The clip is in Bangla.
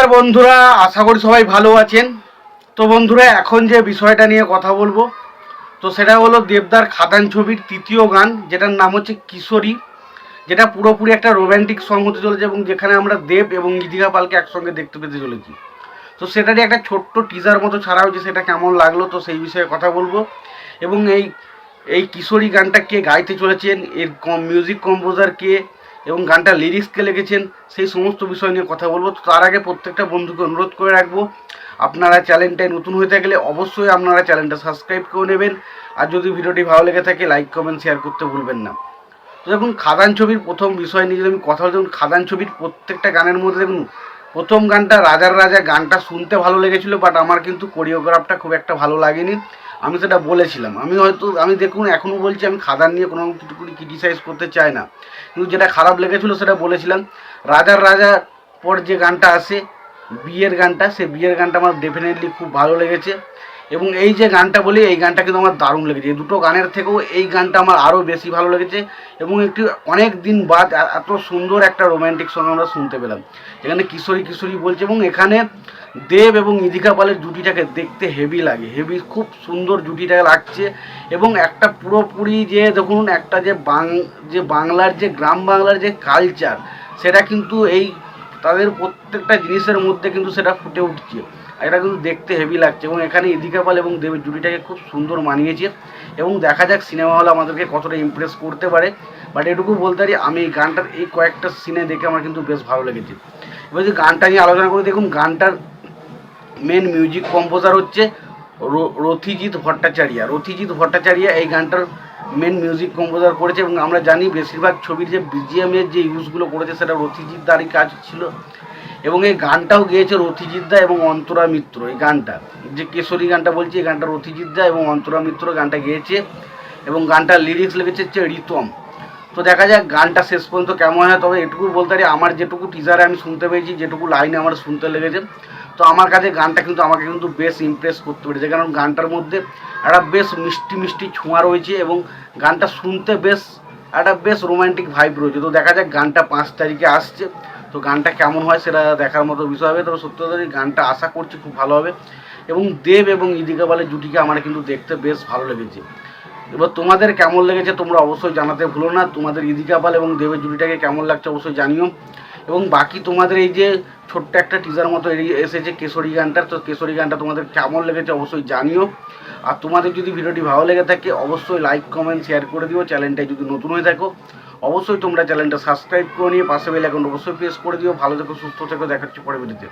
নমস্কার বন্ধুরা, আশা করি সবাই ভালো আছেন। তো বন্ধুরা, এখন যে বিষয়টা নিয়ে কথা বলবো তো সেটা হলো দেবদার খাদান ছবির তৃতীয় গান, যেটার নাম হচ্ছে কিশোরী, যেটা পুরোপুরি একটা রোম্যান্টিক সং হতে চলেছে এবং যেখানে আমরা দেব এবং ইদিকা পালকে একসঙ্গে দেখতে পেতে চলেছি। তো সেটারই একটা ছোট্ট টিজার মতো ছাড়া হয়েছে, সেটা কেমন লাগলো তো সেই বিষয়ে কথা বলবো। এবং এই এই কিশোরী গানটা কে গাইতে চলেছেন, এর মিউজিক কম্পোজার কে এবং গানটা লিরিক্সকে লিখেছেন, সেই সমস্ত বিষয় নিয়ে কথা বলবো। তো তার আগে প্রত্যেকটা বন্ধুকে অনুরোধ করে রাখবো, আপনারা চ্যানেলটায় নতুন হয়ে থাকলে অবশ্যই আপনারা চ্যানেলটা সাবস্ক্রাইব করে নেবেন। আর যদি ভিডিওটি ভালো লেগে থাকে লাইক কমেন্ট শেয়ার করতে ভুলবেন না। তো দেখুন, খাদান ছবির প্রথম বিষয় নিয়ে যদি আমি কথা বলি, দেখুন খাদান ছবির প্রত্যেকটা গানের মধ্যে দেখুন প্রথম গানটা রাজার রাজা গানটা শুনতে ভালো লেগেছিলো, বাট আমার কিন্তু কোরিওগ্রাফটা খুব একটা ভালো লাগেনি। আমি সেটা বলেছিলাম, আমি দেখুন এখনও বলছি, আমি খাদান নিয়ে কোনো কিছু ক্রিটিসাইজ করতে চাই না, কিন্তু যেটা খারাপ লেগেছিলো সেটা বলেছিলাম। রাজার রাজা পর যে গানটা আসে বিয়ের গানটা, সেই বিয়ের গানটা আমার ডেফিনেটলি খুব ভালো লেগেছে। এবং এই যে গানটা বলি, এই গানটা কিন্তু আমার দারুণ লেগেছে। এই দুটো গানের থেকেও এই গানটা আমার আরও বেশি ভালো লেগেছে এবং একটি অনেক দিন বাদ এত সুন্দর একটা রোম্যান্টিক সং আমরা শুনতে পেলাম, এখানে কিশোরী কিশোরী বলছে এবং এখানে দেব এবং ইদিকা পালের জুটিটাকে দেখতে হেভি লাগে, হেভি খুব সুন্দর জুটিটাকে লাগছে। এবং একটা পুরোপুরি যে দেখুন একটা যে বাংলার যে গ্রাম বাংলার যে কালচার, সেটা কিন্তু এই তাদের প্রত্যেকটা জিনিসের মধ্যে কিন্তু সেটা ফুটে উঠছে। এটা কিন্তু দেখতে হেভি লাগছে এবং এখানে ইদিকা পাল এবং দেবের জুটিটাকে খুব সুন্দর মানিয়েছে। এবং দেখা যাক সিনেমা হল আমাদেরকে কতটা ইমপ্রেস করতে পারে। বাট এটুকু বলতে পারি, আমি এই গানটার এই কয়েকটা সিনে দেখে আমার কিন্তু বেশ ভালো লেগেছে। এবার যদি গানটা নিয়ে আলোচনা করি, দেখুন গানটার মেন মিউজিক কম্পোজার হচ্ছে রথিজিৎ ভট্টাচার্য এই গানটার মেন মিউজিক কম্পোজার করেছে। এবং আমরা জানি বেশিরভাগ ছবির যে বিজিএমের যে ইউজগুলো করেছে সেটা রথিজিৎ দারই কাজ ছিল। এবং এই গানটাও গেয়েছে রথিজিৎ দা এবং অন্তরা মিত্র। এই গানটা যে কেশরী গানটা বলছি, এই গানটা রথিজিৎ দা এবং অন্তরা মিত্র গানটা গেয়েছে এবং গানটার লিরিক্স লিখেছে হচ্ছে রিতম। তো দেখা যাক গানটা শেষ পর্যন্ত কেমন হয়। তবে এটুকু বলতে পারি, আমার যেটুকু টিজারে আমি শুনতে পেয়েছি, যেটুকু লাইনে আমার শুনতে লেগেছে, তো আমার কাছে গানটা কিন্তু আমাকে কিন্তু বেশ ইমপ্রেস করতে পেরেছে। কারণ গানটার মধ্যে একটা বেশ মিষ্টি মিষ্টি ছোঁয়া রয়েছে এবং গানটা শুনতে বেশ রোম্যান্টিক ভাইব রয়েছে। তো দেখা যাক গানটা 5 তারিখে আসছে, তো গানটা কেমন হয় সেটা দেখার মতো বিষয় হবে। তবে সত্যি কথা গানটা আশা করছি খুব ভালো হবে। এবং দেব এবং ইদিকা পালের জুটিকে আমার কিন্তু দেখতে বেশ ভালো লেগেছে। এবার তোমাদের কেমন লেগেছে তোমরা অবশ্যই জানাতে ভুলো না। তোমাদের ইদিকা পাল এবং দেবের জুটিটাকে কেমন লাগছে অবশ্যই জানিও। এবং বাকি তোমাদের এই যে ছোট্ট একটা টিজার মতো এসেছে কেশরী গানটার, তো কেশরী গানটা তোমাদের কেমন লেগেছে অবশ্যই জানিও। আর তোমাদের যদি ভিডিওটি ভালো লেগে থাকে অবশ্যই লাইক কমেন্ট শেয়ার করে দিও। চ্যানেলটায় যদি নতুন হয়ে থাকো অবশ্যই তোমরা চ্যানেলটা সাবস্ক্রাইব করে নিয়ে পাশে বেল আইকন অবশ্যই প্রেস করে দিও। ভালো থেকো, সুস্থ থেকো, দেখা হচ্ছে পরে ভিডিওতে।